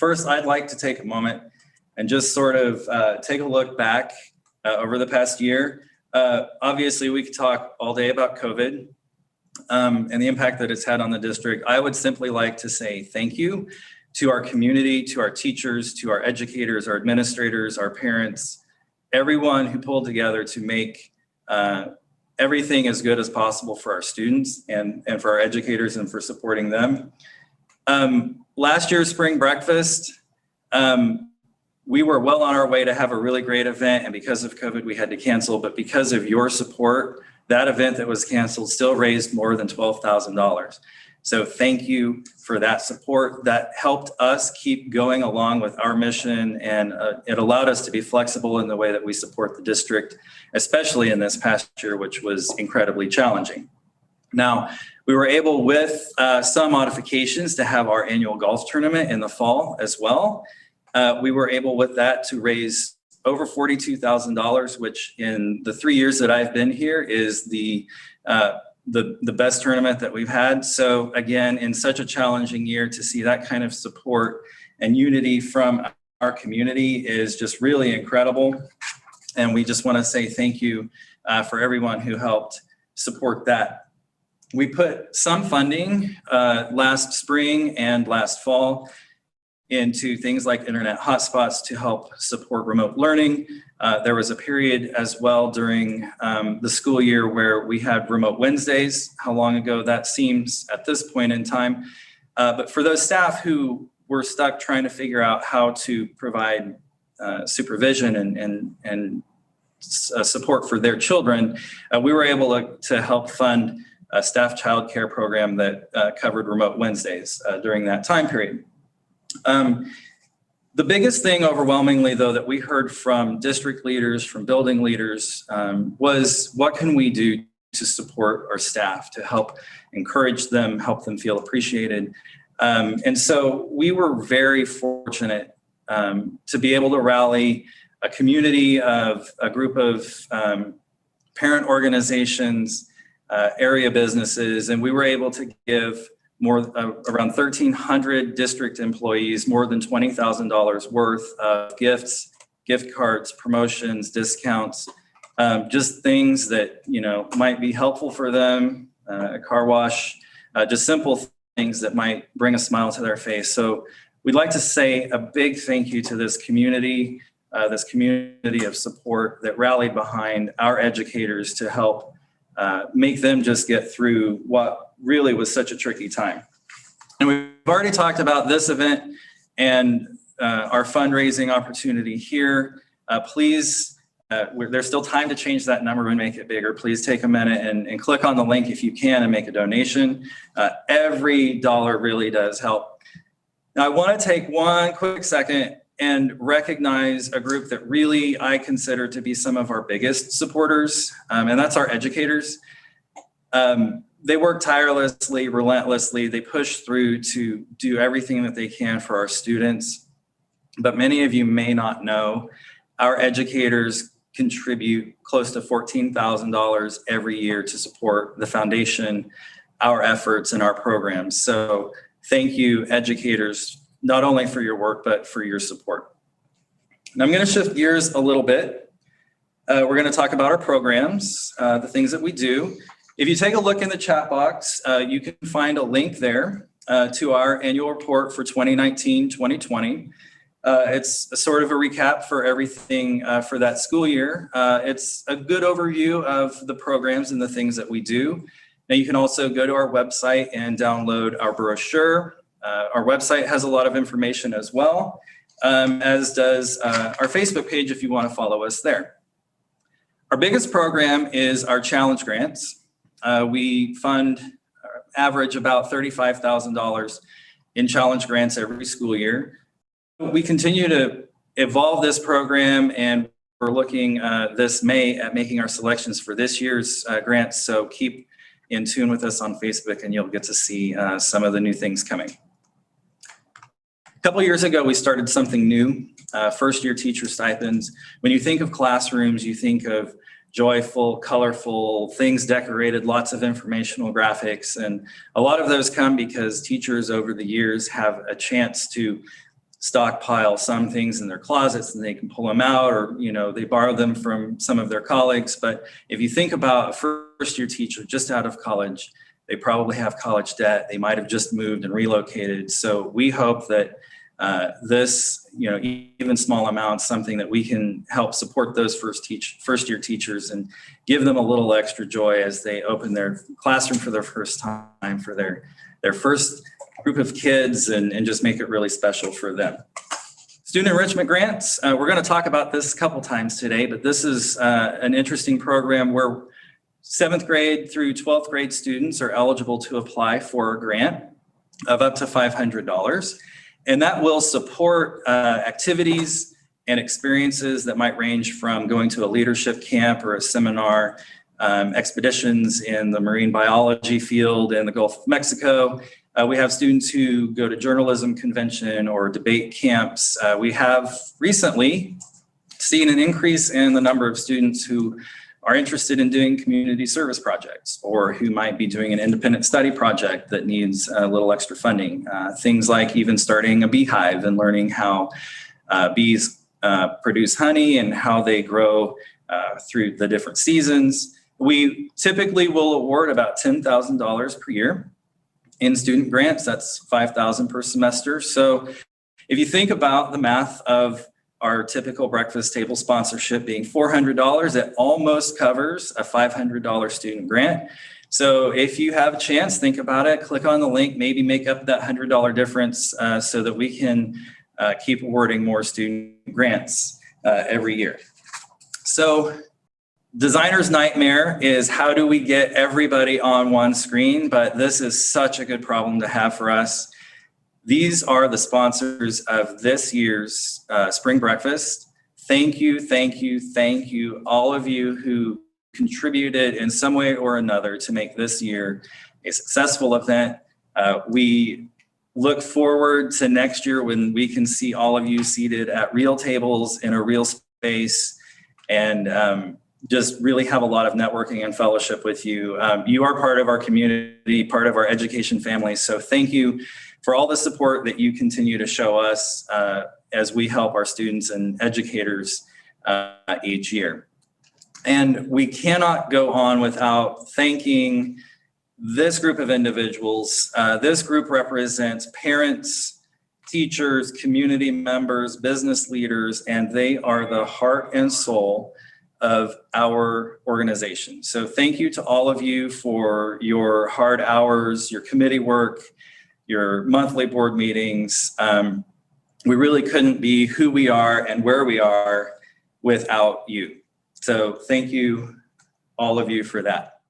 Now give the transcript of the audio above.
First, I'd like to take a moment and just sort of take a look back over the past year. Obviously, we could talk all day about COVID and the impact that it's had on the district. I would simply like to say thank you to our community, to our teachers, to our educators, our administrators, our parents, everyone who pulled together to make everything as good as possible for our students and for our educators and for supporting them. Last year's spring breakfast, we were well on our way to have a really great event, and because of COVID, we had to cancel. But because of your support, that event that was canceled still raised more than $12,000. So thank you for that support. That helped us keep going along with our mission, and it allowed us to be flexible in the way that we support the district, especially in this past year, which was incredibly challenging. Now, we were able, with some modifications, to have our annual golf tournament in the fall as well. We were able with that to raise over $42,000, which in the 3 years that I've been here is the best tournament that we've had. So again, in such a challenging year, to see that kind of support and unity from our community is just really incredible. And we just want to say thank you for everyone who helped support that. We put some funding last spring and last fall into things like internet hotspots to help support remote learning. There was a period as well during the school year where we had remote Wednesdays. How long ago that seems at this point in time. But for those staff who were stuck trying to figure out how to provide supervision and support for their children, we were able to help fund a staff child care program that covered remote Wednesdays during that time period. The biggest thing overwhelmingly, though, that we heard from district leaders, from building leaders, was what can we do to support our staff, to help encourage them, help them feel appreciated. And so we were very fortunate to be able to rally a community of a group of parent organizations, area businesses, and we were able to give around 1,300 district employees more than $20,000 worth of gifts, gift cards, promotions, discounts, just things that might be helpful for them, a car wash, just simple things that might bring a smile to their face. So we'd like to say a big thank you to this community of support that rallied behind our educators to help make them just get through what really was such a tricky time. And we've already talked about this event and our fundraising opportunity here. Please, there's still time to change that number and make it bigger. Please take a minute and click on the link if you can and make a donation. Every dollar really does help. Now, I want to take one quick second and recognize a group that really I consider to be some of our biggest supporters, and that's our educators. They work tirelessly, relentlessly. They push through to do everything that they can for our students. But many of you may not know, our educators contribute close to $14,000 every year to support the foundation, our efforts, and our programs. So thank you, educators, not only for your work, but for your support. Now I'm going to shift gears a little bit. We're going to talk about our programs, the things that we do. If you take a look in the chat box, you can find a link there to our annual report for 2019-2020. It's a sort of a recap for everything for that school year. It's a good overview of the programs and the things that we do. Now you can also go to our website and download our brochure. Our website has a lot of information as well, as does our Facebook page if you want to follow us there. Our biggest program is our challenge grants. We fund, average about $35,000 in challenge grants every school year. We continue to evolve this program, and we're looking this May at making our selections for this year's grants. So keep in tune with us on Facebook and you'll get to see some of the new things coming. A couple of years ago, we started something new, first-year teacher stipends. When you think of classrooms, you think of joyful, colorful, things decorated, lots of informational graphics. And a lot of those come because teachers over the years have a chance to stockpile some things in their closets and they can pull them out, or, you know, they borrow them from some of their colleagues. But if you think about a first-year teacher just out of college, they probably have college debt. They might have just moved and relocated. So we hope that this, you know, even small amounts, something that we can help support those first-year teachers and give them a little extra joy as they open their classroom for their first time, for their first group of kids, and just make it really special for them. Student enrichment grants, we're going to talk about this a couple times today, but this is an interesting program where 7th grade through 12th grade students are eligible to apply for a grant of up to $500. And that will support activities and experiences that might range from going to a leadership camp or a seminar, expeditions in the marine biology field in the Gulf of Mexico. We have students who go to journalism convention or debate camps. We have recently seen an increase in the number of students who are interested in doing community service projects, or who might be doing an independent study project that needs a little extra funding. Things like even starting a beehive and learning how bees produce honey and how they grow through the different seasons. We typically will award about $10,000 per year in student grants. That's $5,000 per semester. So if you think about the math of our typical breakfast table sponsorship being $400, it almost covers a $500 student grant. So if you have a chance, think about it, click on the link, maybe make up that $100 difference so that we can keep awarding more student grants every year. So designer's nightmare is, how do we get everybody on one screen? But this is such a good problem to have for us. These are the sponsors of this year's spring breakfast. Thank you, thank you, thank you, all of you who contributed in some way or another to make this year a successful event. We look forward to next year when we can see all of you seated at real tables in a real space, and just really have a lot of networking and fellowship with you. You are part of our community, part of our education family. So thank you for all the support that you continue to show us as we help our students and educators each year. And we cannot go on without thanking this group of individuals. This group represents parents, teachers, community members, business leaders, and they are the heart and soul of our organization. So thank you to all of you for your hard hours, your committee work, your monthly board meetings. We really couldn't be who we are and where we are without you. So thank you, all of you, for that.